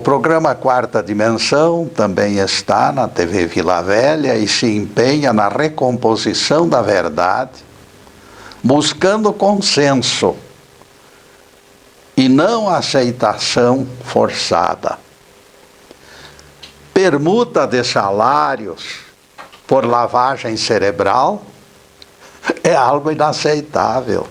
programa Quarta Dimensão também está na TV Vila Velha e se empenha na recomposição da verdade, buscando consenso e não aceitação forçada. Permuta de salários por lavagem cerebral é algo inaceitável.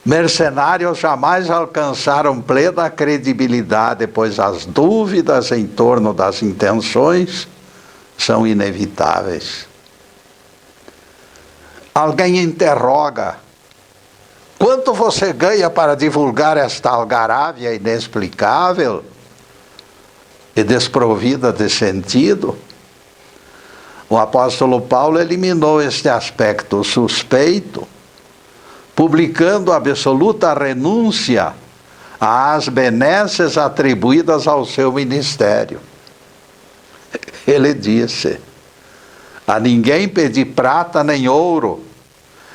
Mercenários jamais alcançaram plena credibilidade, pois as dúvidas em torno das intenções são inevitáveis. Alguém interroga: quanto você ganha para divulgar esta algarávia inexplicável e desprovida de sentido? O apóstolo Paulo eliminou este aspecto suspeito, publicando absoluta renúncia às benesses atribuídas ao seu ministério. Ele disse: a ninguém pedi prata nem ouro,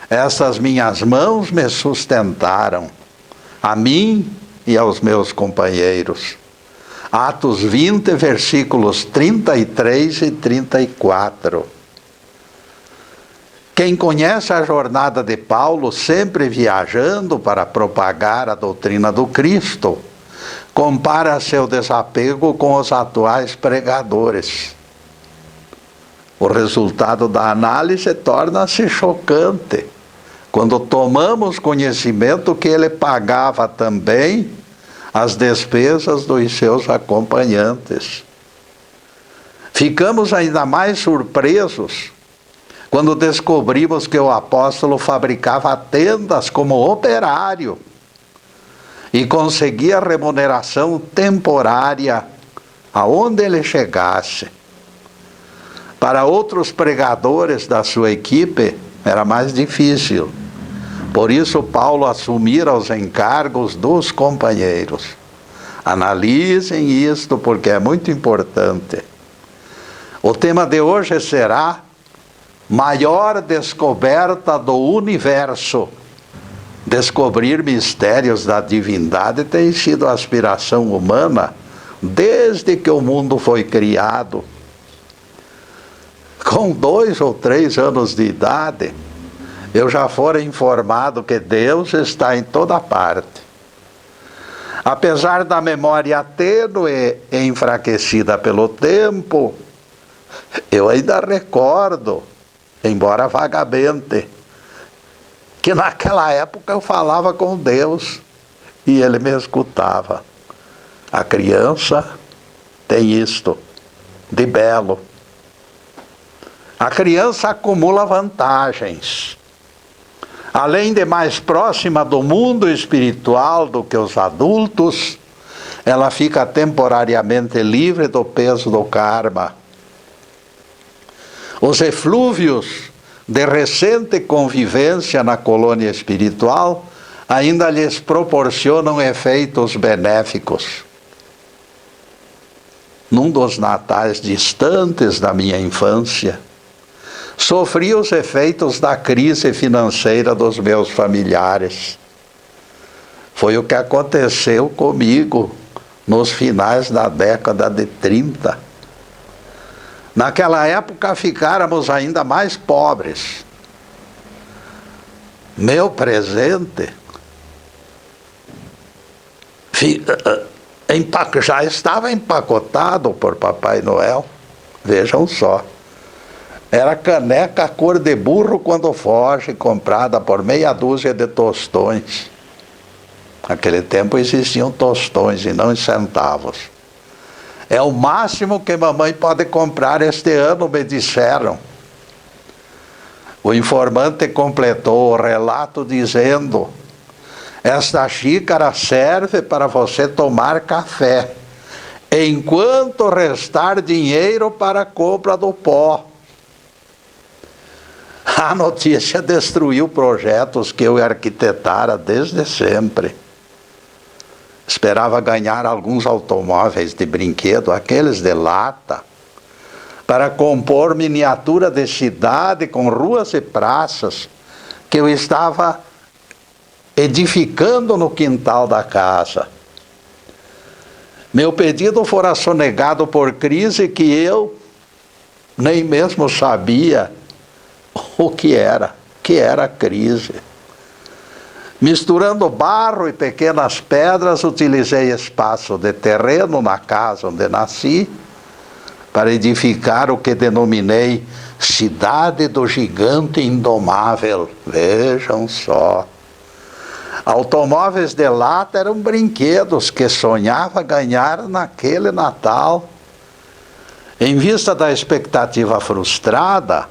essas minhas mãos me sustentaram, a mim e aos meus companheiros. Atos 20, versículos 33 e 34. Quem conhece a jornada de Paulo, sempre viajando para propagar a doutrina do Cristo, compara seu desapego com os atuais pregadores. O resultado da análise torna-se chocante, quando tomamos conhecimento que ele pagava também as despesas dos seus acompanhantes. Ficamos ainda mais surpresos quando descobrimos que o apóstolo fabricava tendas como operário e conseguia remuneração temporária aonde ele chegasse. Para outros pregadores da sua equipe era mais difícil. Por isso Paulo assumira os encargos dos companheiros. Analisem isto porque é muito importante. O tema de hoje será: maior descoberta do universo. Descobrir mistérios da divindade tem sido a aspiração humana desde que o mundo foi criado. Com 2 ou 3 anos de idade, eu já fora informado que Deus está em toda parte. Apesar da memória tênue e enfraquecida pelo tempo, eu ainda recordo, embora vagamente, que naquela época eu falava com Deus e Ele me escutava. A criança tem isto de belo. A criança acumula vantagens. Além de mais próxima do mundo espiritual do que os adultos, ela fica temporariamente livre do peso do karma. Os eflúvios de recente convivência na colônia espiritual ainda lhes proporcionam efeitos benéficos. Num dos natais distantes da minha infância, sofri os efeitos da crise financeira dos meus familiares. Foi o que aconteceu comigo nos finais da década de 30. Naquela época ficáramos ainda mais pobres. Meu presente já estava empacotado por Papai Noel. Vejam só. Era caneca cor de burro quando foge, comprada por meia dúzia de tostões. Naquele tempo existiam tostões e não centavos. É o máximo que mamãe pode comprar este ano, me disseram. O informante completou o relato dizendo: esta xícara serve para você tomar café, enquanto restar dinheiro para a compra do pó. A notícia destruiu projetos que eu arquitetara desde sempre. Esperava ganhar alguns automóveis de brinquedo, aqueles de lata, para compor miniatura de cidade com ruas e praças que eu estava edificando no quintal da casa. meu pedido fora sonegado por crise que eu nem mesmo sabia o que era crise. Misturando barro e pequenas pedras, utilizei espaço de terreno na casa onde nasci para edificar o que denominei Cidade do Gigante Indomável. Vejam só. Automóveis de lata eram brinquedos que sonhava ganhar naquele Natal. Em vista da expectativa frustrada,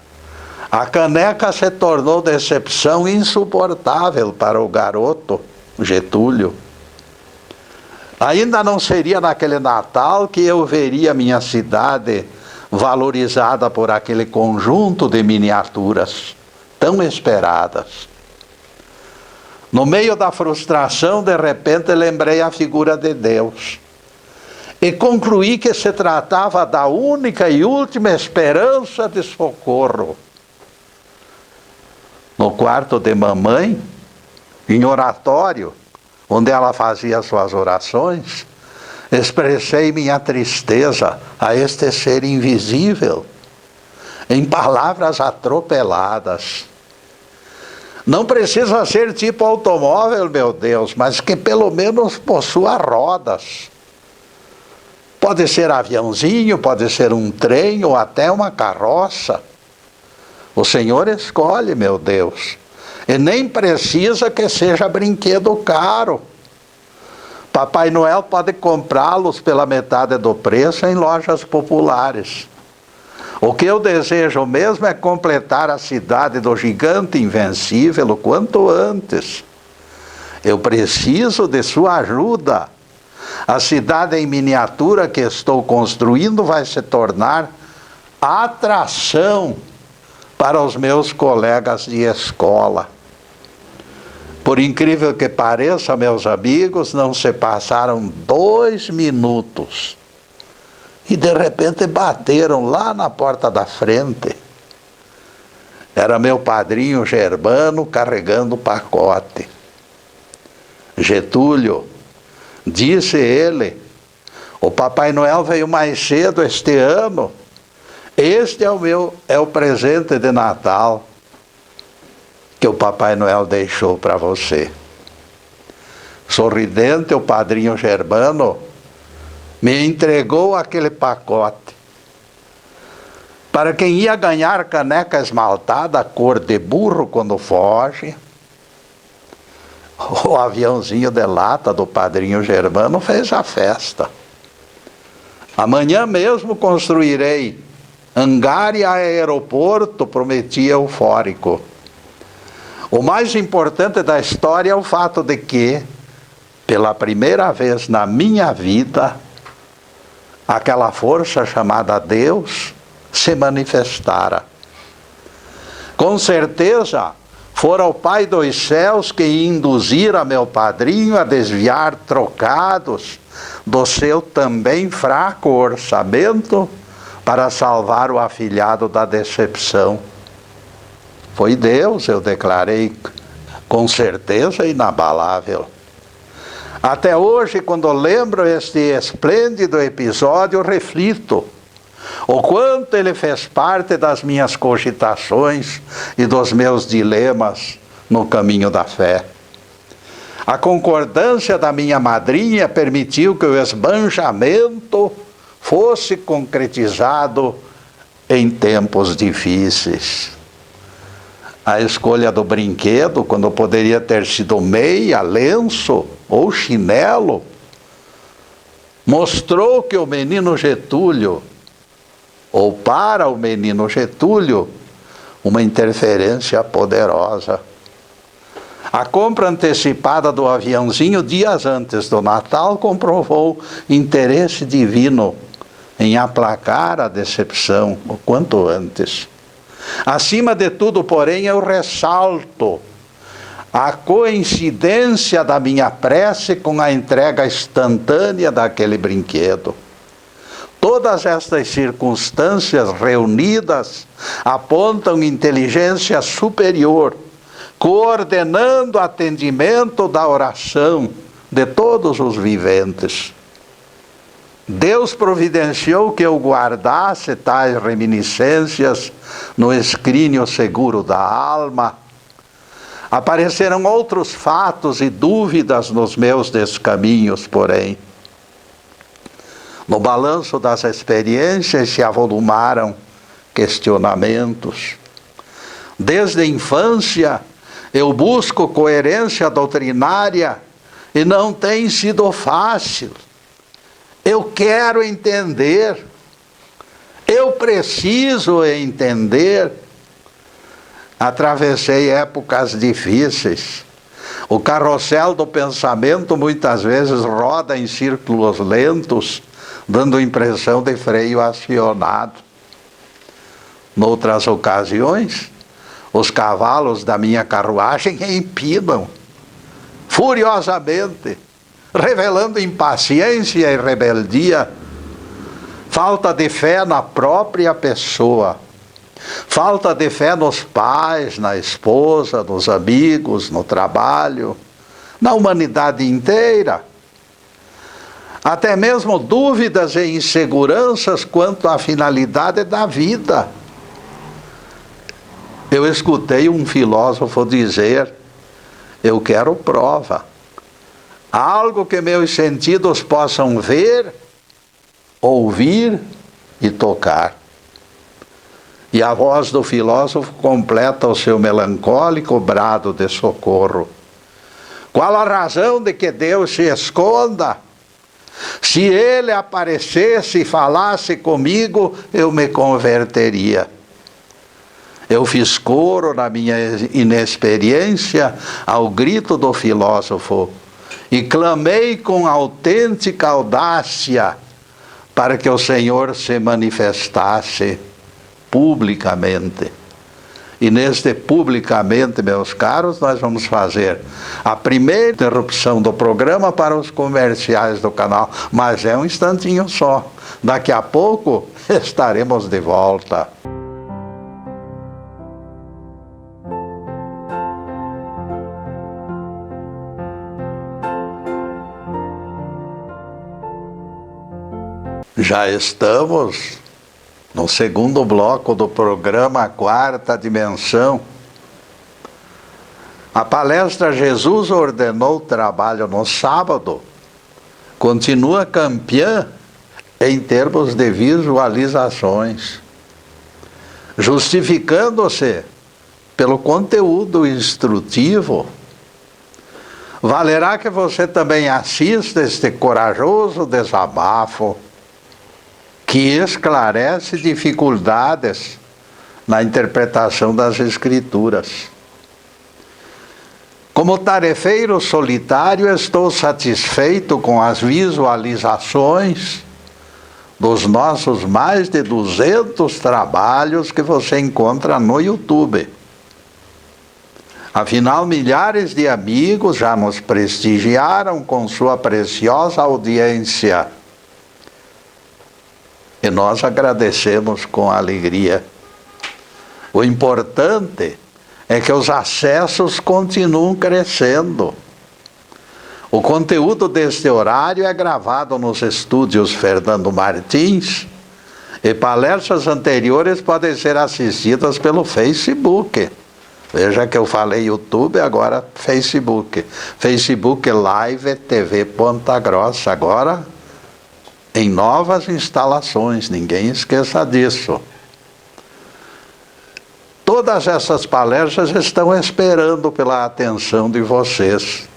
a caneca se tornou decepção insuportável para o garoto Getúlio. Ainda não seria naquele Natal que eu veria minha cidade valorizada por aquele conjunto de miniaturas tão esperadas. No meio da frustração, de repente, lembrei a figura de Deus e concluí que se tratava da única e última esperança de socorro. No quarto de mamãe, em oratório, onde ela fazia suas orações, expressei minha tristeza a este ser invisível, em palavras atropeladas. Não precisa ser tipo automóvel, meu Deus, mas que pelo menos possua rodas. Pode ser aviãozinho, pode ser um trem ou até uma carroça. O Senhor escolhe, meu Deus, e nem precisa que seja brinquedo caro. Papai Noel pode comprá-los pela metade do preço em lojas populares. O que eu desejo mesmo é completar a cidade do gigante invencível o quanto antes. Eu preciso de sua ajuda. A cidade em miniatura que estou construindo vai se tornar atração para os meus colegas de escola. Por incrível que pareça, meus amigos, não se passaram 2 minutos e de repente bateram lá na porta da frente. Era meu padrinho Germano carregando o pacote. Getúlio, disse ele, o Papai Noel veio mais cedo este ano. Este é o presente de Natal que o Papai Noel deixou para você. Sorridente, o padrinho Germano me entregou aquele pacote. Para quem ia ganhar caneca esmaltada, cor de burro quando foge, o aviãozinho de lata do padrinho Germano fez a festa. Amanhã mesmo construirei hangar e aeroporto, prometia eufórico. O mais importante da história é o fato de que, pela primeira vez na minha vida, aquela força chamada Deus se manifestara. Com certeza, fora o Pai dos céus que induzira meu padrinho a desviar trocados do seu também fraco orçamento para salvar o afilhado da decepção. Foi Deus, eu declarei com certeza inabalável. Até hoje, quando lembro este esplêndido episódio, reflito o quanto ele fez parte das minhas cogitações e dos meus dilemas no caminho da fé. A concordância da minha madrinha permitiu que o esbanjamento fosse concretizado em tempos difíceis. A escolha do brinquedo, quando poderia ter sido meia, lenço ou chinelo, mostrou que o menino Getúlio, ou para o menino Getúlio, uma interferência poderosa. A compra antecipada do aviãozinho dias antes do Natal comprovou interesse divino em aplacar a decepção o quanto antes. Acima de tudo, porém, eu ressalto a coincidência da minha prece com a entrega instantânea daquele brinquedo. Todas estas circunstâncias reunidas apontam inteligência superior, coordenando o atendimento da oração de todos os viventes. Deus providenciou que eu guardasse tais reminiscências no escrínio seguro da alma. Apareceram outros fatos e dúvidas nos meus descaminhos, porém. No balanço das experiências se avolumaram questionamentos. Desde a infância, eu busco coerência doutrinária e não tem sido fácil. Eu quero entender, eu preciso entender. Atravessei épocas difíceis. O carrossel do pensamento muitas vezes roda em círculos lentos, dando impressão de freio acionado. Noutras ocasiões, os cavalos da minha carruagem empinam furiosamente, revelando impaciência e rebeldia, falta de fé na própria pessoa, falta de fé nos pais, na esposa, nos amigos, no trabalho, na humanidade inteira. Até mesmo dúvidas e inseguranças quanto à finalidade da vida. Eu escutei um filósofo dizer: eu quero prova. Algo que meus sentidos possam ver, ouvir e tocar. E a voz do filósofo completa o seu melancólico brado de socorro. Qual a razão de que Deus se esconda? Se Ele aparecesse e falasse comigo, eu me converteria. Eu fiz coro na minha inexperiência ao grito do filósofo e clamei com autêntica audácia para que o Senhor se manifestasse publicamente. E neste publicamente, meus caros, nós vamos fazer a primeira interrupção do programa para os comerciais do canal, mas é um instantinho só. Daqui a pouco estaremos de volta. Já estamos no segundo bloco do programa Quarta Dimensão. A palestra Jesus ordenou trabalho no sábado continua campeã em termos de visualizações, justificando-se pelo conteúdo instrutivo. Valerá que você também assista este corajoso desabafo que esclarece dificuldades na interpretação das Escrituras. Como tarefeiro solitário, estou satisfeito com as visualizações dos nossos mais de 200 trabalhos que você encontra no YouTube. Afinal, milhares de amigos já nos prestigiaram com sua preciosa audiência. E nós agradecemos com alegria. O importante é que os acessos continuam crescendo. O conteúdo deste horário é gravado nos estúdios Fernando Martins e palestras anteriores podem ser assistidas pelo Facebook. Veja que eu falei YouTube, agora Facebook. Facebook Live TV Ponta Grossa, agora em novas instalações, ninguém esqueça disso. Todas essas palestras estão esperando pela atenção de vocês.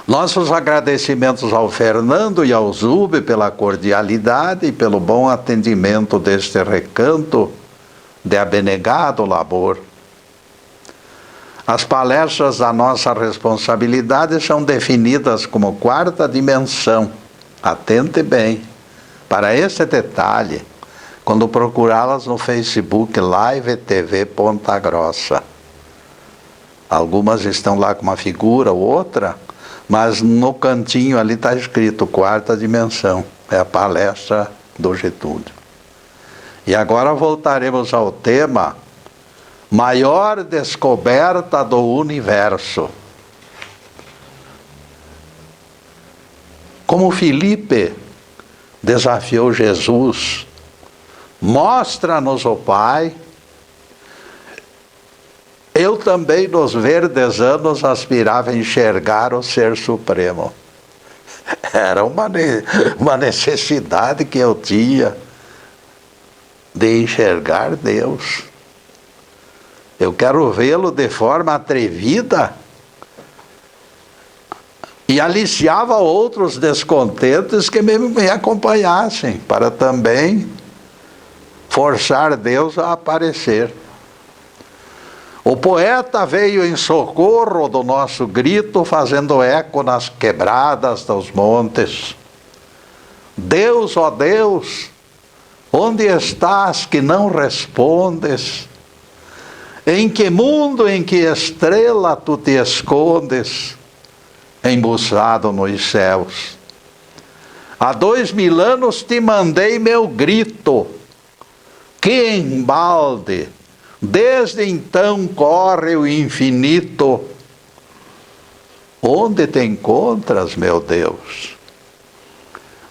Nossos agradecimentos ao Fernando e ao Zube pela cordialidade e pelo bom atendimento deste recanto de abnegado labor. As palestras da nossa responsabilidade são definidas como quarta dimensão. Atente bem para esse detalhe quando procurá-las no Facebook Live TV Ponta Grossa. Algumas estão lá com uma figura ou outra, mas no cantinho ali está escrito quarta dimensão. É a palestra do Getúlio. E agora voltaremos ao tema maior descoberta do universo. como Filipe desafiou Jesus, mostra-nos o Pai. Eu também, nos verdes anos, aspirava a enxergar o Ser Supremo. Era uma necessidade que eu tinha de enxergar Deus. Eu quero vê-lo de forma atrevida. E aliciava outros descontentes que me acompanhassem, para também forçar Deus a aparecer. O poeta veio em socorro do nosso grito, fazendo eco nas quebradas dos montes. Deus, ó Deus, onde estás que não respondes? Em que mundo, em que estrela tu te escondes, embuçado nos céus? Há 2000 anos te mandei meu grito, que embalde, desde então corre o infinito. Onde te encontras, meu Deus?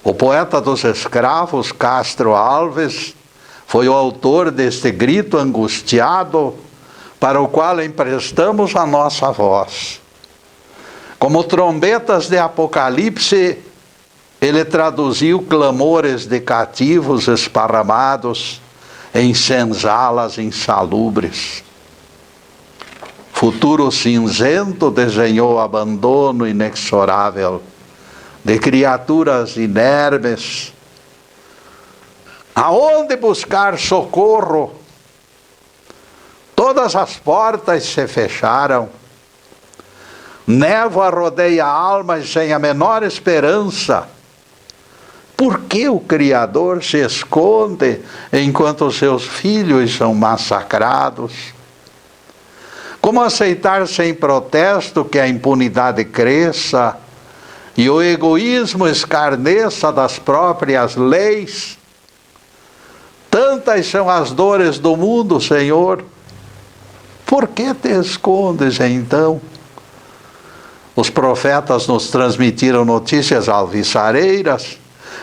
O poeta dos escravos, Castro Alves, foi o autor deste grito angustiado, para o qual emprestamos a nossa voz. Como trombetas de Apocalipse, ele traduziu clamores de cativos esparramados em senzalas insalubres. Futuro cinzento desenhou abandono inexorável de criaturas inermes. Aonde buscar socorro? Todas as portas se fecharam. Névoa rodeia a alma sem a menor esperança. Por que o Criador se esconde enquanto seus filhos são massacrados? Como aceitar sem protesto que a impunidade cresça e o egoísmo escarneça das próprias leis? Tantas são as dores do mundo, Senhor. Por que te escondes então? Os profetas nos transmitiram notícias alviçareiras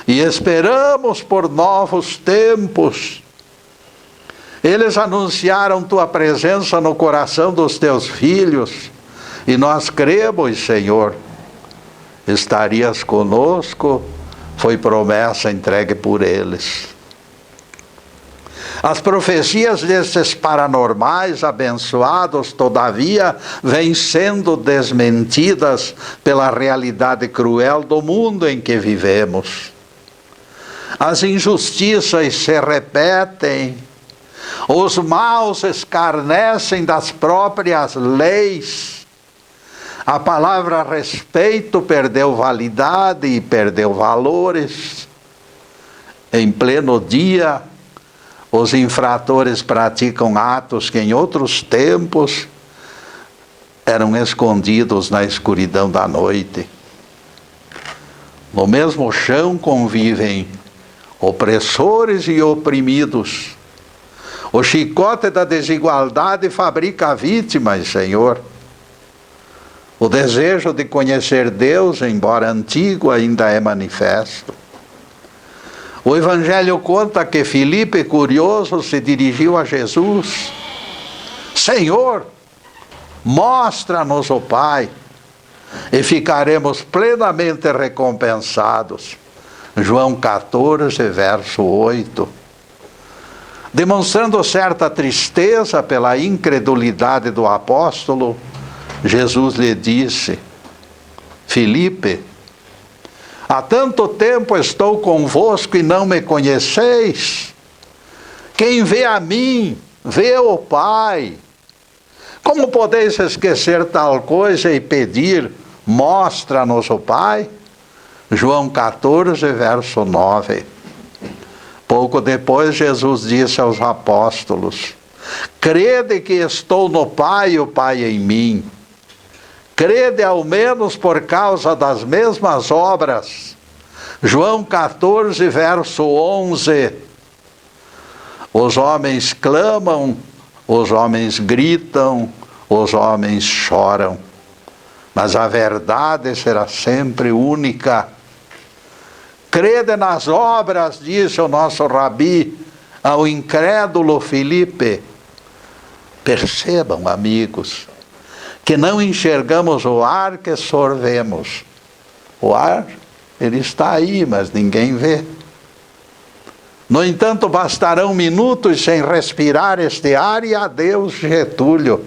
e esperamos por novos tempos. Eles anunciaram tua presença no coração dos teus filhos e nós cremos, Senhor. Estarias conosco, foi promessa entregue por eles. As profecias desses paranormais abençoados, todavia, vêm sendo desmentidas pela realidade cruel do mundo em que vivemos. As injustiças se repetem, os maus escarnecem das próprias leis. A palavra respeito perdeu validade e perdeu valores. Em pleno dia, os infratores praticam atos que em outros tempos eram escondidos na escuridão da noite. No mesmo chão convivem opressores e oprimidos. O chicote da desigualdade fabrica vítimas, Senhor. O desejo de conhecer Deus, embora antigo, ainda é manifesto. O Evangelho conta que Filipe, curioso, se dirigiu a Jesus. Senhor, mostra-nos o Pai e ficaremos plenamente recompensados. João 14, verso 8. Demonstrando certa tristeza pela incredulidade do apóstolo, Jesus lhe disse: Filipe, há tanto tempo estou convosco e não me conheceis. Quem vê a mim, vê o Pai. Como podeis esquecer tal coisa e pedir, mostra-nos o Pai? João 14, verso 9. Pouco depois, Jesus disse aos apóstolos: crede que estou no Pai e o Pai em mim. Crede ao menos por causa das mesmas obras. João 14, verso 11. Os homens clamam, os homens gritam, os homens choram. Mas a verdade será sempre única. Crede nas obras, disse o nosso rabi ao incrédulo Filipe. Percebam, amigos, que não enxergamos o ar que sorvemos. O ar, ele está aí, mas ninguém vê. No entanto, bastarão minutos sem respirar este ar e adeus, Getúlio.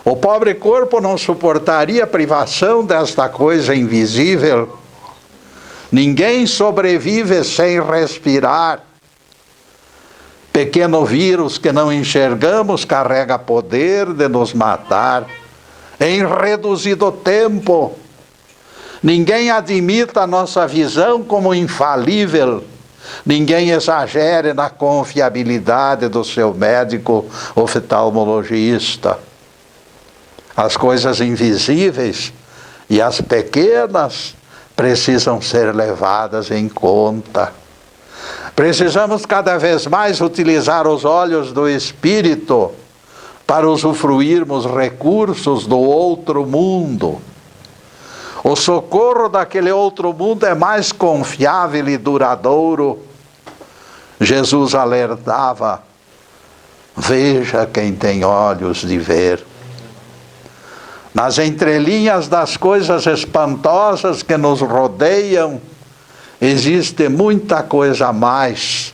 O pobre corpo não suportaria a privação desta coisa invisível. Ninguém sobrevive sem respirar. Pequeno vírus que não enxergamos carrega poder de nos matar em reduzido tempo. Ninguém admita a nossa visão como infalível. Ninguém exagere na confiabilidade do seu médico oftalmologista. As coisas invisíveis e as pequenas precisam ser levadas em conta. Precisamos cada vez mais utilizar os olhos do Espírito para usufruirmos recursos do outro mundo. O socorro daquele outro mundo é mais confiável e duradouro. Jesus alertava: veja quem tem olhos de ver. Nas entrelinhas das coisas espantosas que nos rodeiam, existe muita coisa a mais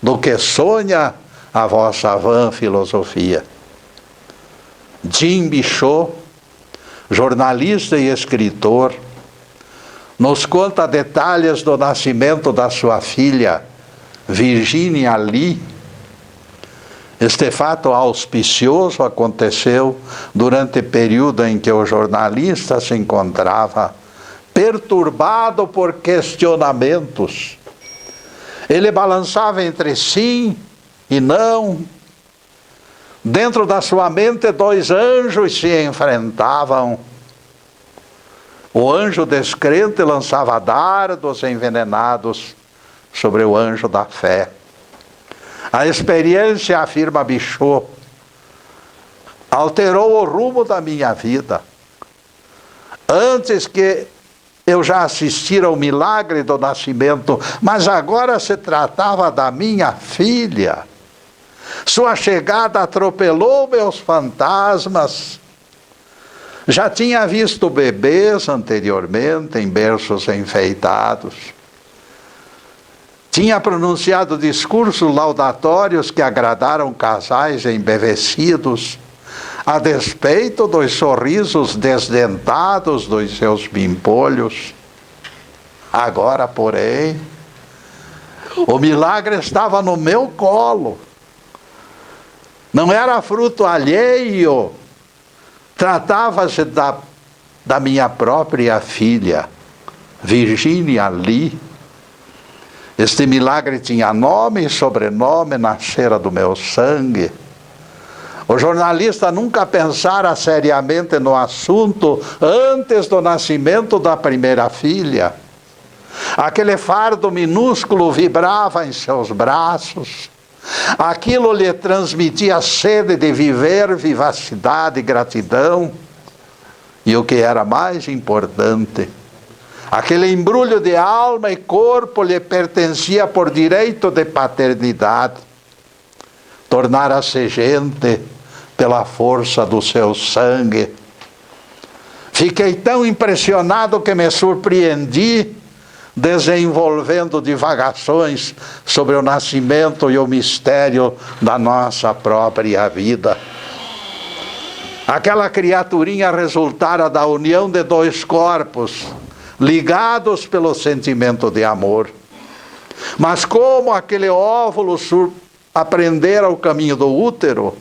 do que sonha a vossa vã filosofia. Jim Bichot, jornalista e escritor, nos conta detalhes do nascimento da sua filha, Virginia Lee. Este fato auspicioso aconteceu durante o período em que o jornalista se encontrava perturbado por questionamentos. Ele balançava entre sim e não. Dentro da sua mente, dois anjos se enfrentavam. O anjo descrente lançava dardos envenenados sobre o anjo da fé. A experiência, afirma Bichot, alterou o rumo da minha vida. Antes que eu já assistira ao milagre do nascimento, mas agora se tratava da minha filha. Sua chegada atropelou meus fantasmas. Já tinha visto bebês anteriormente em berços enfeitados. Tinha pronunciado discursos laudatórios que agradaram casais embevecidos, a despeito dos sorrisos desdentados dos seus pimpolhos. Agora, porém, o milagre estava no meu colo. Não era fruto alheio. Tratava-se da minha própria filha, Virginia Lee. Este milagre tinha nome e sobrenome, nascera do meu sangue. O jornalista nunca pensara seriamente no assunto antes do nascimento da primeira filha. Aquele fardo minúsculo vibrava em seus braços. Aquilo lhe transmitia sede de viver, vivacidade e gratidão. E o que era mais importante, aquele embrulho de alma e corpo lhe pertencia por direito de paternidade. Tornara-se gente pela força do seu sangue. Fiquei tão impressionado que me surpreendi, desenvolvendo divagações sobre o nascimento e o mistério da nossa própria vida. Aquela criaturinha resultara da união de dois corpos, ligados pelo sentimento de amor. Mas como aquele óvulo aprendera o caminho do útero?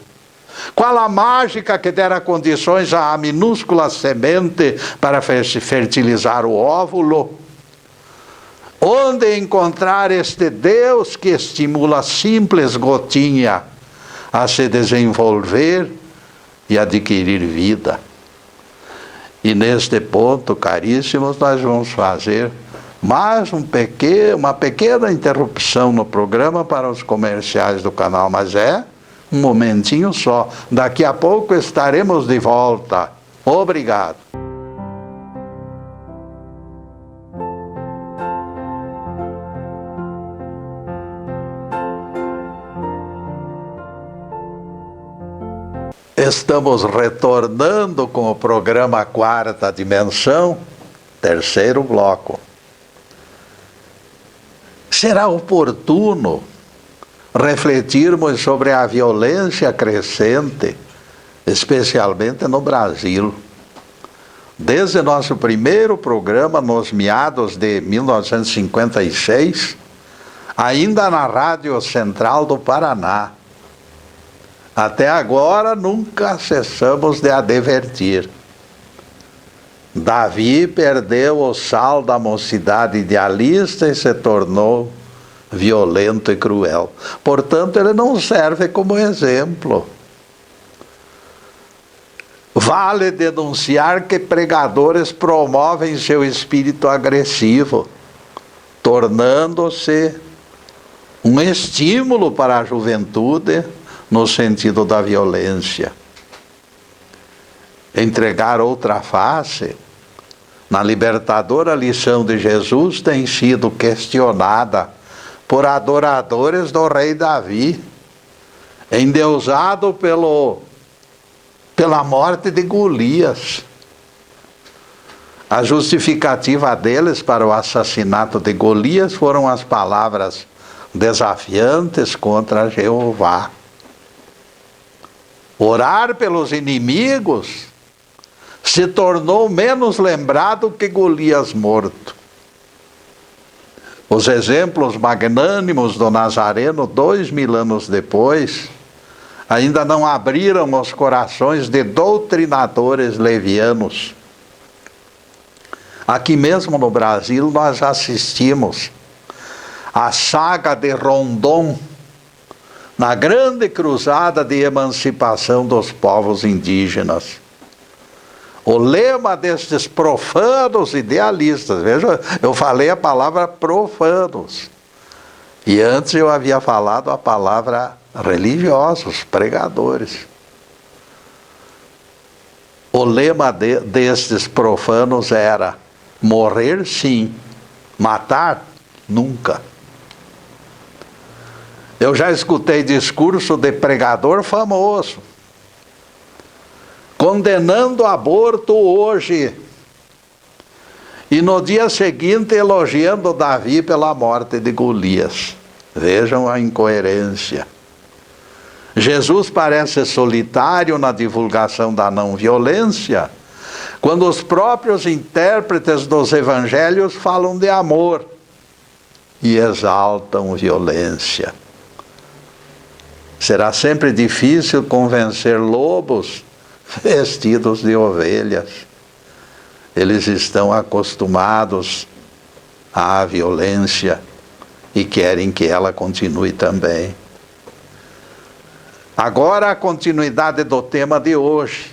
Qual a mágica que dera condições à minúscula semente para fertilizar o óvulo? Onde encontrar este Deus que estimula a simples gotinha a se desenvolver e adquirir vida? E neste ponto, caríssimos, nós vamos fazer mais uma pequena interrupção no programa para os comerciais do canal, mas é um momentinho só. Daqui a pouco estaremos de volta. Obrigado. Estamos retornando com o programa Quarta Dimensão, terceiro bloco. Será oportuno refletirmos sobre a violência crescente, especialmente no Brasil. Desde nosso primeiro programa, nos meados de 1956, ainda na Rádio Central do Paraná, até agora nunca cessamos de advertir. Davi perdeu o sal da mocidade idealista e se tornou violento e cruel. Portanto, ele não serve como exemplo. Vale denunciar que pregadores promovem seu espírito agressivo, tornando-se um estímulo para a juventude no sentido da violência. Entregar outra face, na libertadora lição de Jesus, tem sido questionada por adoradores do rei Davi, endeusado pela morte de Golias. A justificativa deles para o assassinato de Golias foram as palavras desafiantes contra Jeová. Orar pelos inimigos se tornou menos lembrado que Golias morto. Os exemplos magnânimos do Nazareno, 2000 anos depois, ainda não abriram os corações de doutrinadores levianos. Aqui mesmo no Brasil nós assistimos à saga de Rondon, na grande cruzada de emancipação dos povos indígenas. O lema destes profanos idealistas, veja, eu falei a palavra profanos, e antes eu havia falado a palavra religiosos, pregadores. O lema destes profanos era: morrer sim, matar nunca. Eu já escutei discurso de pregador famoso, condenando o aborto hoje, e no dia seguinte elogiando Davi pela morte de Golias. Vejam a incoerência. Jesus parece solitário na divulgação da não violência, quando os próprios intérpretes dos evangelhos falam de amor e exaltam violência. Será sempre difícil convencer lobos vestidos de ovelhas. Eles estão acostumados à violência e querem que ela continue também. Agora a continuidade do tema de hoje.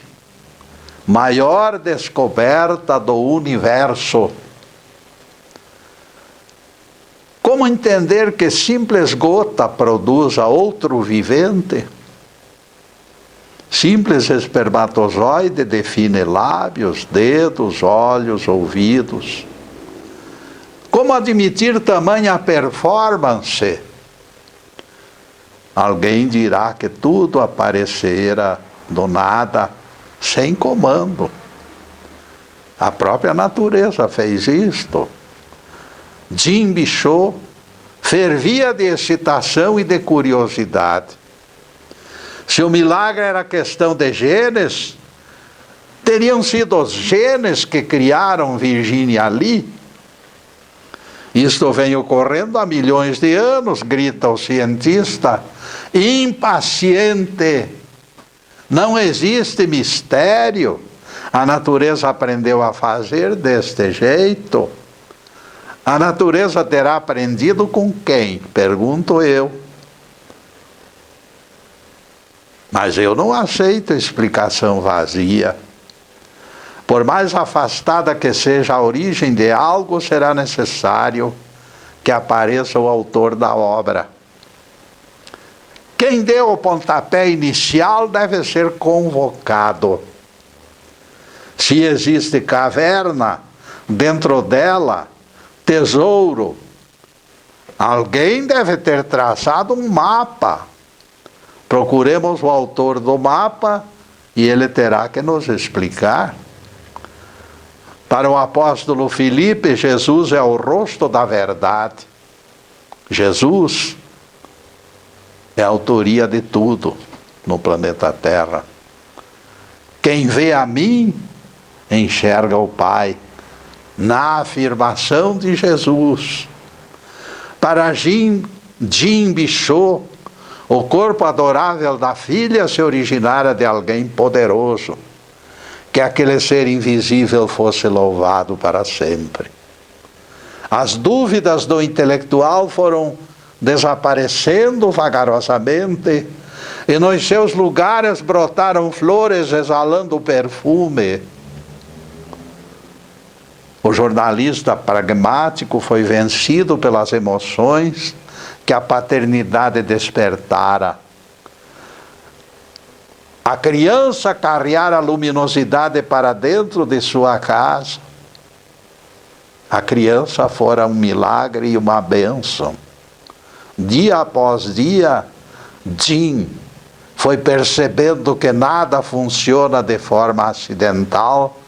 Maior descoberta do universo. Como entender que simples gota produza outro vivente? Simples espermatozoide define lábios, dedos, olhos, ouvidos. Como admitir tamanha performance? Alguém dirá que tudo aparecera do nada, sem comando. A própria natureza fez isto. Jim Bichot fervia de excitação e de curiosidade. Se o milagre era questão de genes, teriam sido os genes que criaram Virginia Lee? Isto vem ocorrendo há milhões de anos, grita o cientista, impaciente. Não existe mistério. A natureza aprendeu a fazer deste jeito. A natureza terá aprendido com quem? Pergunto eu. Mas eu não aceito explicação vazia. Por mais afastada que seja a origem de algo, será necessário que apareça o autor da obra. Quem deu o pontapé inicial deve ser convocado. Se existe caverna, dentro dela, tesouro, alguém deve ter traçado um mapa. Procuremos o autor do mapa e ele terá que nos explicar. Para o apóstolo Filipe, Jesus é o rosto da verdade. Jesus é a autoria de tudo no planeta Terra. Quem vê a mim, enxerga o Pai. Na afirmação de Jesus. Para Jim Bichot, o corpo adorável da filha se originara de alguém poderoso, que aquele ser invisível fosse louvado para sempre. As dúvidas do intelectual foram desaparecendo vagarosamente, e nos seus lugares brotaram flores exalando perfume. O jornalista pragmático foi vencido pelas emoções que a paternidade despertara. A criança carreara a luminosidade para dentro de sua casa. A criança fora um milagre e uma bênção. Dia após dia, Jim foi percebendo que nada funciona de forma acidental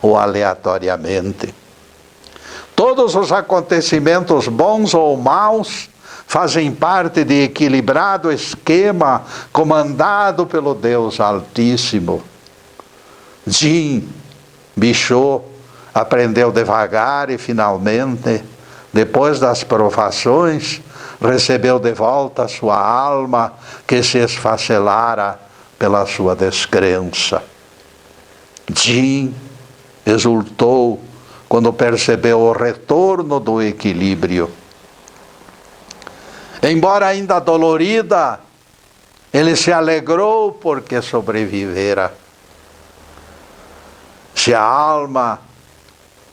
ou aleatoriamente. Todos os acontecimentos bons ou maus fazem parte de equilibrado esquema comandado pelo Deus Altíssimo. Jim Bichot aprendeu devagar e finalmente, depois das provações, recebeu de volta a sua alma que se esfacelara pela sua descrença. Jim exultou quando percebeu o retorno do equilíbrio. Embora ainda dolorida, ele se alegrou porque sobrevivera. Se a alma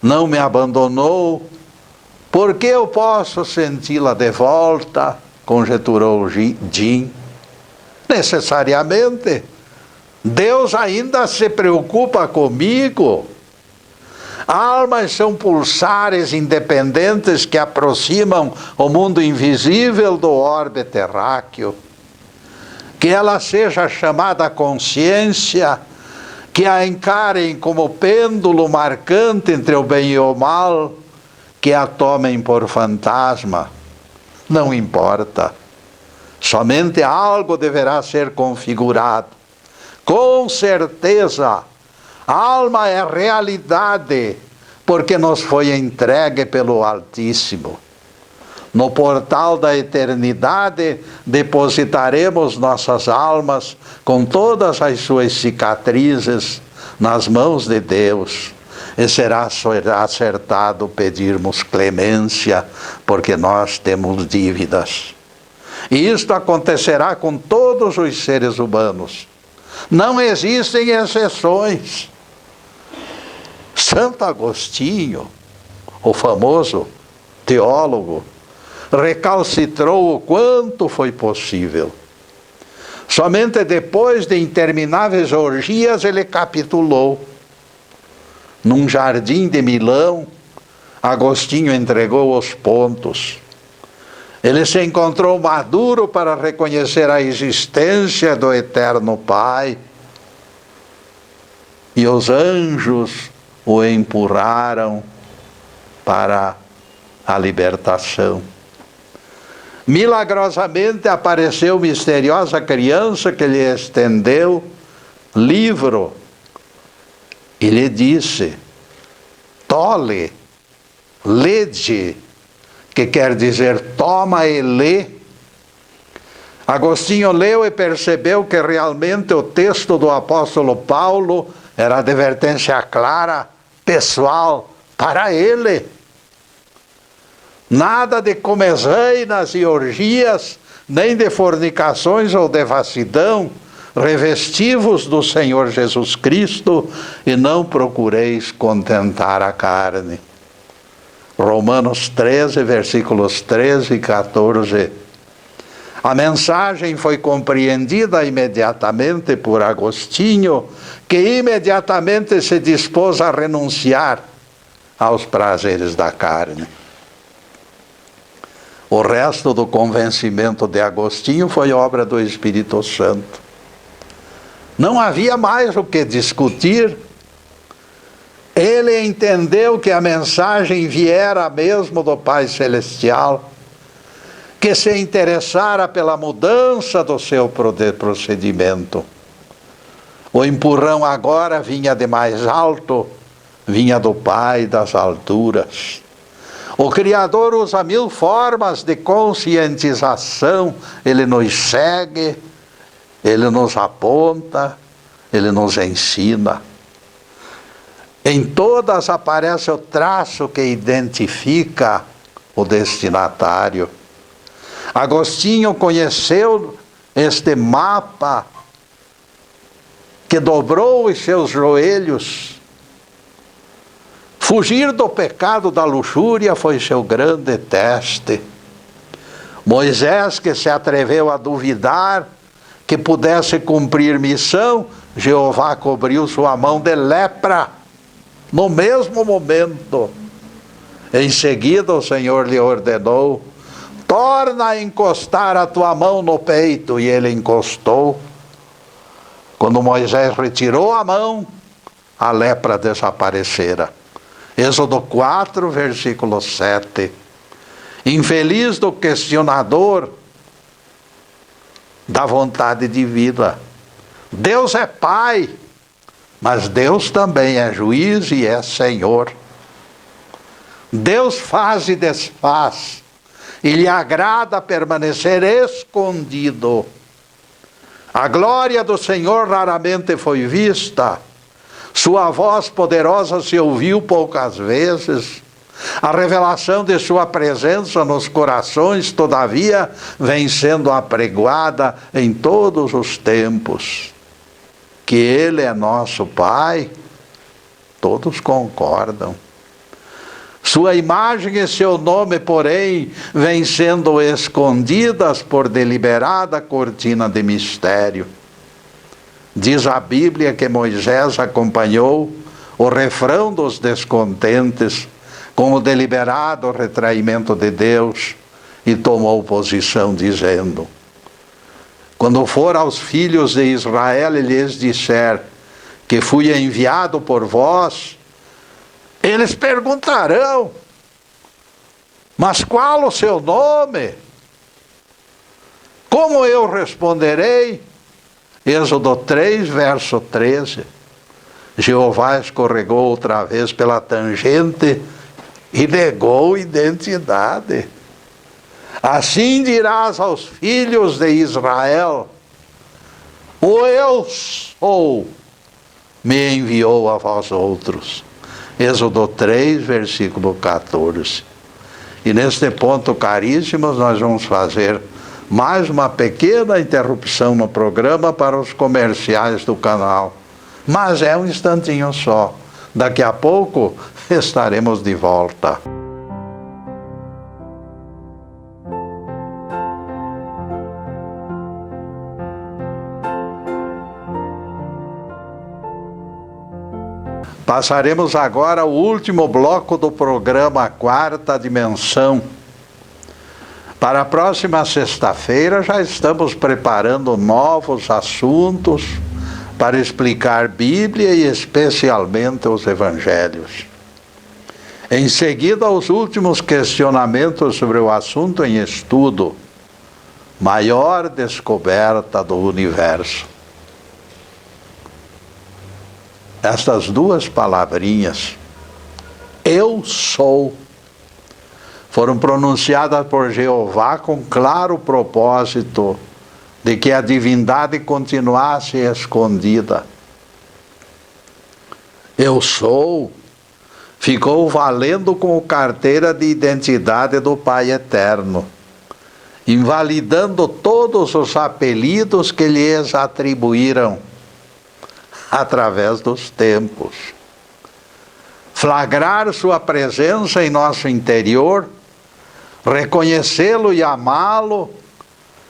não me abandonou, por que eu posso senti-la de volta? Conjeturou Jim. Necessariamente, Deus ainda se preocupa comigo. Almas são pulsares independentes que aproximam o mundo invisível do orbe terráqueo. Que ela seja chamada consciência, que a encarem como pêndulo marcante entre o bem e o mal, que a tomem por fantasma. Não importa. Somente algo deverá ser configurado. Com certeza, a alma é realidade, porque nos foi entregue pelo Altíssimo. No portal da eternidade, depositaremos nossas almas com todas as suas cicatrizes nas mãos de Deus. E será acertado pedirmos clemência, porque nós temos dívidas. E isto acontecerá com todos os seres humanos. Não existem exceções. Santo Agostinho, o famoso teólogo, recalcitrou o quanto foi possível. Somente depois de intermináveis orgias ele capitulou. Num jardim de Milão, Agostinho entregou os pontos. Ele se encontrou maduro para reconhecer a existência do Eterno Pai. E os anjos o empurraram para a libertação. Milagrosamente apareceu misteriosa criança que lhe estendeu livro e lhe disse: tole, lede, que quer dizer toma e lê. Agostinho leu e percebeu que realmente o texto do apóstolo Paulo era advertência clara, pessoal, para ele. Nada de comezainas e orgias, nem de fornicações ou devassidão, revestivos do Senhor Jesus Cristo, e não procureis contentar a carne. Romanos 13, versículos 13 e 14. A mensagem foi compreendida imediatamente por Agostinho, que imediatamente se dispôs a renunciar aos prazeres da carne. O resto do convencimento de Agostinho foi obra do Espírito Santo. Não havia mais o que discutir. Ele entendeu que a mensagem viera mesmo do Pai Celestial, que se interessara pela mudança do seu procedimento. O empurrão agora vinha de mais alto, vinha do Pai das alturas. O Criador usa 1000 formas de conscientização. Ele nos segue, Ele nos aponta, Ele nos ensina. Em todas aparece o traço que identifica o destinatário. Agostinho conheceu este mapa que dobrou os seus joelhos. Fugir do pecado da luxúria foi seu grande teste. Moisés, que se atreveu a duvidar que pudesse cumprir missão, Jeová cobriu sua mão de lepra. No mesmo momento, em seguida o Senhor lhe ordenou: torna a encostar a tua mão no peito. E ele encostou. Quando Moisés retirou a mão, a lepra desaparecera. Êxodo 4, versículo 7. Infeliz do questionador da vontade divina. Deus é Pai, mas Deus também é juiz e é Senhor. Deus faz e desfaz, e lhe agrada permanecer escondido. A glória do Senhor raramente foi vista, sua voz poderosa se ouviu poucas vezes. A revelação de sua presença nos corações, todavia, vem sendo apregoada em todos os tempos. Que Ele é nosso Pai, todos concordam. Sua imagem e seu nome, porém, vêm sendo escondidas por deliberada cortina de mistério. Diz a Bíblia que Moisés acompanhou o refrão dos descontentes com o deliberado retraimento de Deus e tomou posição dizendo: quando for aos filhos de Israel e lhes disser que fui enviado por vós, eles perguntarão: mas qual o seu nome? Como eu responderei? Êxodo 3, verso 13. Jeová escorregou outra vez pela tangente e negou identidade. Assim dirás aos filhos de Israel: o eu sou me enviou a vós outros. Êxodo 3, versículo 14. E neste ponto, caríssimos, nós vamos fazer mais uma pequena interrupção no programa para os comerciais do canal. Mas é um instantinho só. Daqui a pouco estaremos de volta. Passaremos agora ao último bloco do programa Quarta Dimensão. Para a próxima sexta-feira já estamos preparando novos assuntos para explicar Bíblia e especialmente os Evangelhos. Em seguida, os últimos questionamentos sobre o assunto em estudo: maior descoberta do universo. Estas duas palavrinhas, eu sou, foram pronunciadas por Jeová com claro propósito de que a divindade continuasse escondida. Eu sou ficou valendo como carteira de identidade do Pai Eterno, invalidando todos os apelidos que lhes atribuíram através dos tempos. Flagrar sua presença em nosso interior, reconhecê-lo e amá-lo,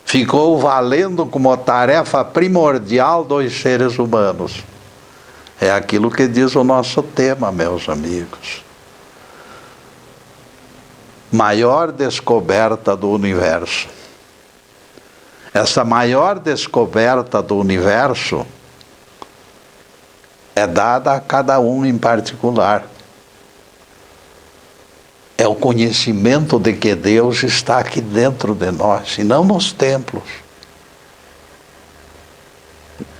ficou valendo como tarefa primordial dos seres humanos. É aquilo que diz o nosso tema, meus amigos. Maior descoberta do universo. Essa maior descoberta do universo é dada a cada um em particular. É o conhecimento de que Deus está aqui dentro de nós, e não nos templos.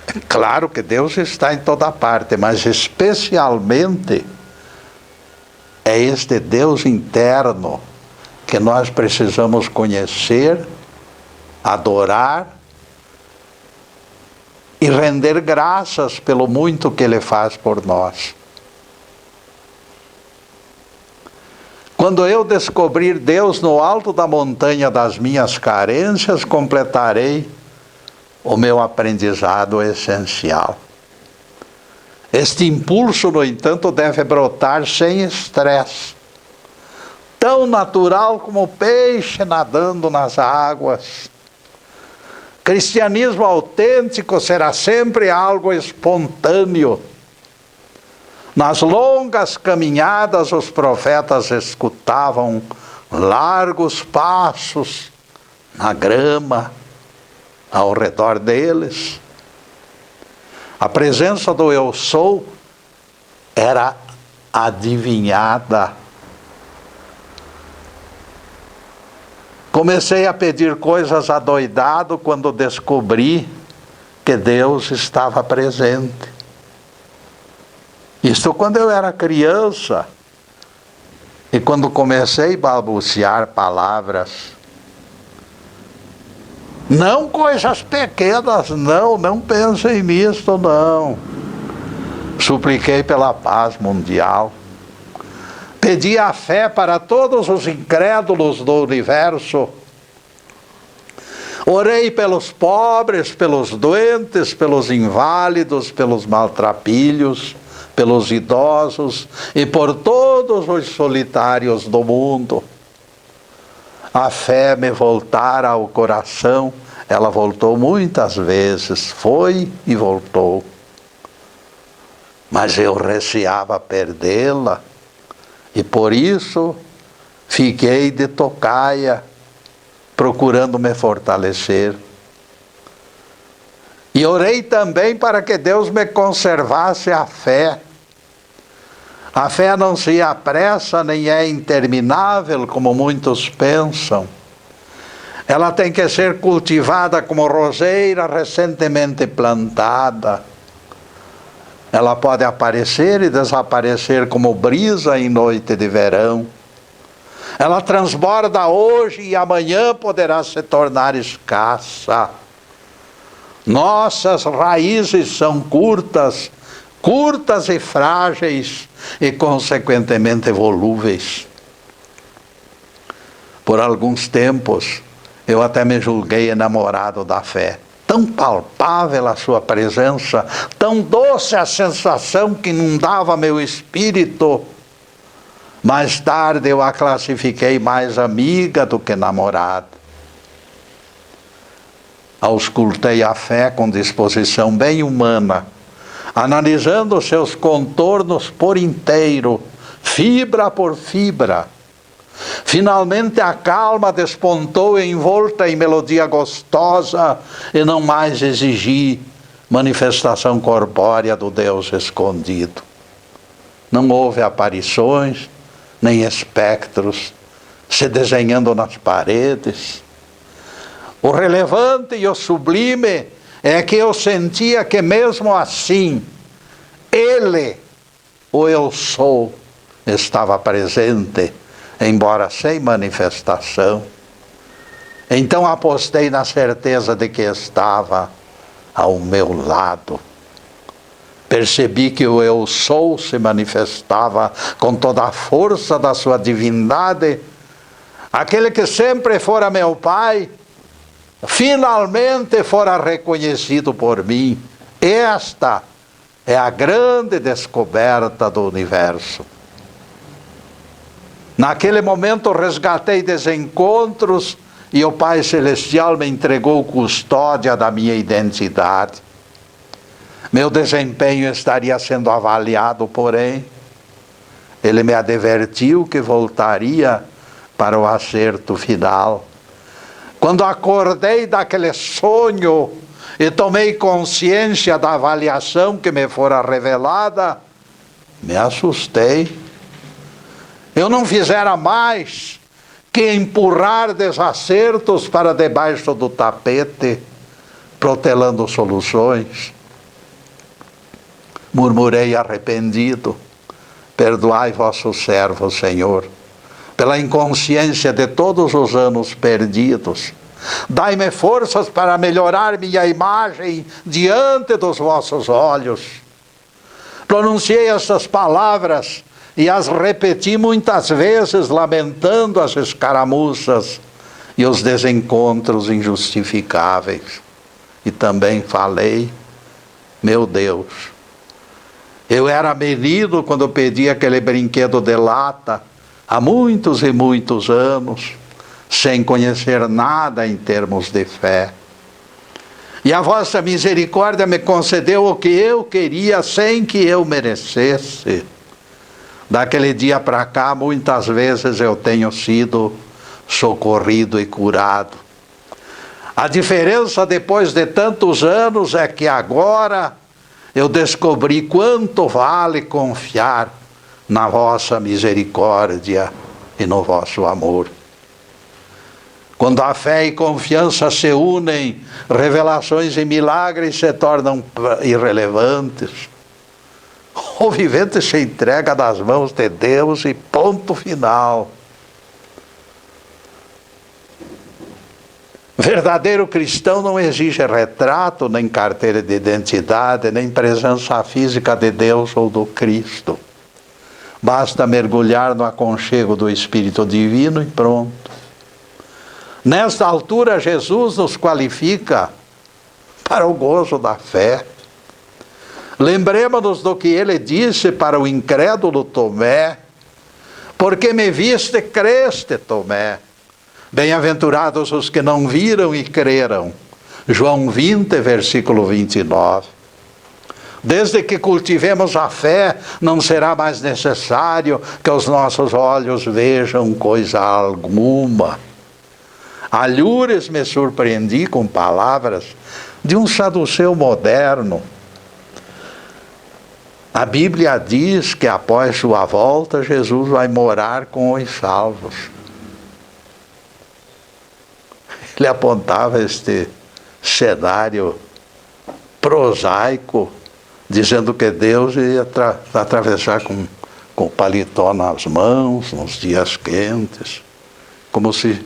É claro que Deus está em toda parte, mas especialmente é este Deus interno que nós precisamos conhecer, adorar e render graças pelo muito que Ele faz por nós. Quando eu descobrir Deus no alto da montanha das minhas carências, completarei o meu aprendizado essencial. Este impulso, no entanto, deve brotar sem estresse, tão natural como o peixe nadando nas águas. Cristianismo autêntico será sempre algo espontâneo. Nas longas caminhadas, os profetas escutavam largos passos na grama ao redor deles. A presença do Eu Sou era adivinhada. Comecei a pedir coisas adoidado quando descobri que Deus estava presente. Isso quando eu era criança, e quando comecei a balbuciar palavras. Não coisas pequenas, não pensem nisso, não. Supliquei pela paz mundial. Pedi a fé para todos os incrédulos do universo. Orei pelos pobres, pelos doentes, pelos inválidos, pelos maltrapilhos, pelos idosos e por todos os solitários do mundo. A fé me voltara ao coração, ela voltou muitas vezes, foi e voltou. Mas eu receava perdê-la e por isso fiquei de tocaia, procurando me fortalecer. E orei também para que Deus me conservasse a fé. A fé não se apressa nem é interminável, como muitos pensam. Ela tem que ser cultivada como roseira recentemente plantada. Ela pode aparecer e desaparecer como brisa em noite de verão. Ela transborda hoje e amanhã poderá se tornar escassa. Nossas raízes são curtas e frágeis e consequentemente volúveis. Por alguns tempos, eu até me julguei enamorado da fé. Tão palpável a sua presença, tão doce a sensação que inundava meu espírito. Mais tarde eu a classifiquei mais amiga do que namorada. Auscultei a fé com disposição bem humana, analisando seus contornos por inteiro, fibra por fibra. Finalmente a calma despontou envolta em melodia gostosa e não mais exigi manifestação corpórea do Deus escondido. Não houve aparições, nem espectros se desenhando nas paredes. O relevante e o sublime é que eu sentia que mesmo assim, Ele, o Eu Sou, estava presente, embora sem manifestação. Então apostei na certeza de que estava ao meu lado. Percebi que o Eu Sou se manifestava com toda a força da sua divindade. Aquele que sempre fora meu Pai, finalmente fora reconhecido por mim. Esta é a grande descoberta do universo. Naquele momento resgatei desencontros e o Pai Celestial me entregou custódia da minha identidade. Meu desempenho estaria sendo avaliado, porém, Ele me advertiu que voltaria para o acerto final. Quando acordei daquele sonho, e tomei consciência da avaliação que me fora revelada, me assustei. Eu não fizera mais que empurrar desacertos para debaixo do tapete, protelando soluções. Murmurei arrependido: perdoai vosso servo, Senhor, pela inconsciência de todos os anos perdidos. Dai-me forças para melhorar minha imagem diante dos vossos olhos. Pronunciei estas palavras e as repeti muitas vezes, lamentando as escaramuças e os desencontros injustificáveis. E também falei: meu Deus, eu era menino quando pedi aquele brinquedo de lata, há muitos e muitos anos, sem conhecer nada em termos de fé. E a vossa misericórdia me concedeu o que eu queria sem que eu merecesse. Daquele dia para cá, muitas vezes eu tenho sido socorrido e curado. A diferença depois de tantos anos é que agora eu descobri quanto vale confiar na vossa misericórdia e no vosso amor. Quando a fé e confiança se unem, revelações e milagres se tornam irrelevantes. O vivente se entrega nas mãos de Deus e ponto final. Verdadeiro cristão não exige retrato, nem carteira de identidade, nem presença física de Deus ou do Cristo. Basta mergulhar no aconchego do Espírito Divino e pronto. Nesta altura, Jesus nos qualifica para o gozo da fé. Lembremos-nos do que ele disse para o incrédulo Tomé: porque me viste, creste, Tomé. Bem-aventurados os que não viram e creram. João 20, versículo 29. Desde que cultivemos a fé, não será mais necessário que os nossos olhos vejam coisa alguma. Alhures me surpreendi com palavras de um saduceu moderno. A Bíblia diz que após sua volta, Jesus vai morar com os salvos. Ele apontava este cenário prosaico, dizendo que Deus ia atravessar com o paletó nas mãos, nos dias quentes, como se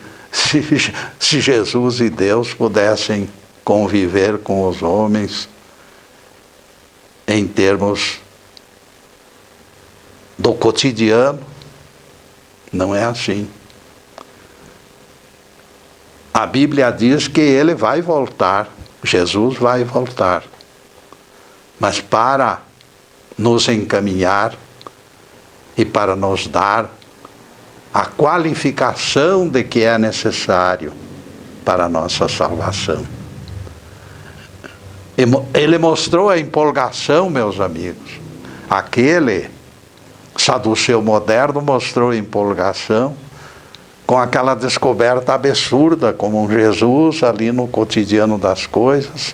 Jesus e Deus pudessem conviver com os homens em termos do cotidiano. Não é assim. A Bíblia diz que ele vai voltar, Jesus vai voltar, mas para nos encaminhar e para nos dar a qualificação de que é necessário para a nossa salvação. Ele mostrou a empolgação, meus amigos. Aquele saduceu moderno mostrou a empolgação com aquela descoberta absurda, como um Jesus ali no cotidiano das coisas,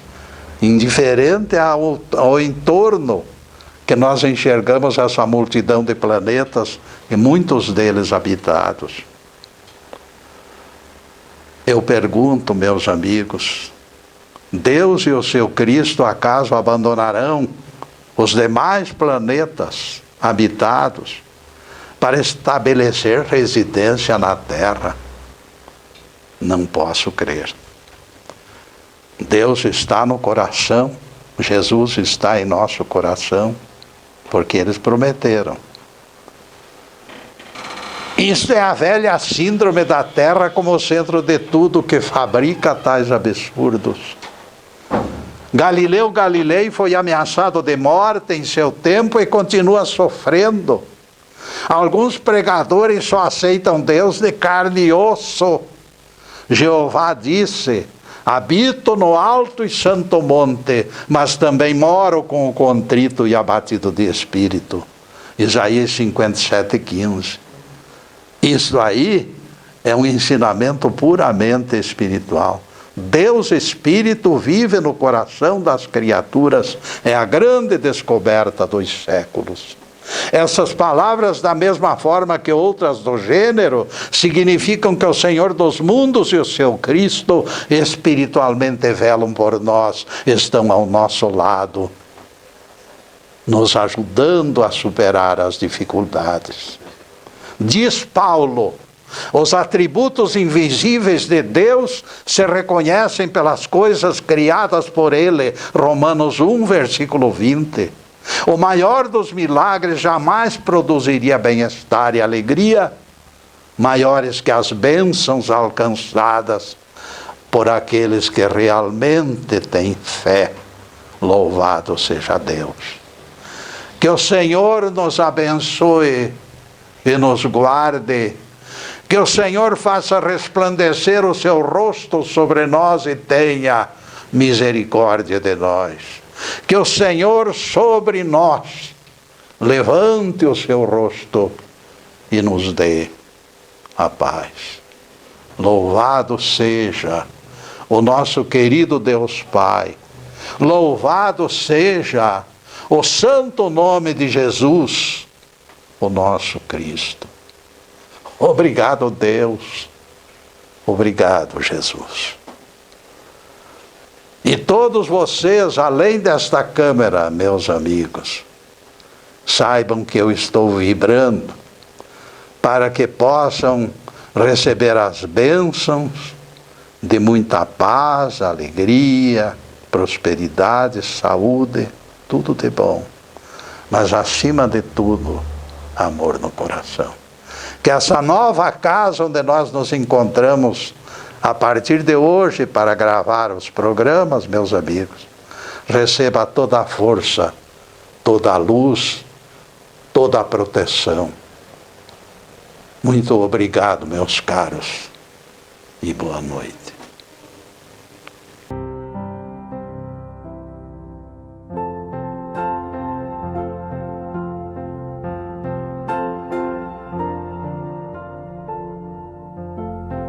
indiferente ao entorno, que nós enxergamos essa multidão de planetas e muitos deles habitados. Eu pergunto, meus amigos, Deus e o seu Cristo acaso abandonarão os demais planetas habitados para estabelecer residência na Terra? Não posso crer. Deus está no coração, Jesus está em nosso coração, porque eles prometeram. Isto é a velha síndrome da Terra como centro de tudo que fabrica tais absurdos. Galileu Galilei foi ameaçado de morte em seu tempo e continua sofrendo. Alguns pregadores só aceitam Deus de carne e osso. Jeová disse: habito no alto e santo monte, mas também moro com o contrito e abatido de espírito. Isaías 57:15. Isso aí é um ensinamento puramente espiritual. Deus Espírito vive no coração das criaturas. É a grande descoberta dos séculos. Essas palavras, da mesma forma que outras do gênero, significam que o Senhor dos mundos e o seu Cristo espiritualmente velam por nós, estão ao nosso lado, nos ajudando a superar as dificuldades. Diz Paulo: os atributos invisíveis de Deus se reconhecem pelas coisas criadas por Ele. Romanos 1, versículo 20. O maior dos milagres jamais produziria bem-estar e alegria maiores que as bênçãos alcançadas por aqueles que realmente têm fé. Louvado seja Deus. Que o Senhor nos abençoe e nos guarde. Que o Senhor faça resplandecer o seu rosto sobre nós e tenha misericórdia de nós. Que o Senhor sobre nós levante o seu rosto e nos dê a paz. Louvado seja o nosso querido Deus Pai. Louvado seja o santo nome de Jesus, o nosso Cristo. Obrigado, Deus. Obrigado, Jesus. E todos vocês, além desta câmera, meus amigos, saibam que eu estou vibrando para que possam receber as bênçãos de muita paz, alegria, prosperidade, saúde, tudo de bom. Mas, acima de tudo, amor no coração. Que essa nova casa onde nós nos encontramos a partir de hoje para gravar os programas, meus amigos, receba toda a força, toda a luz, toda a proteção. Muito obrigado, meus caros, e boa noite.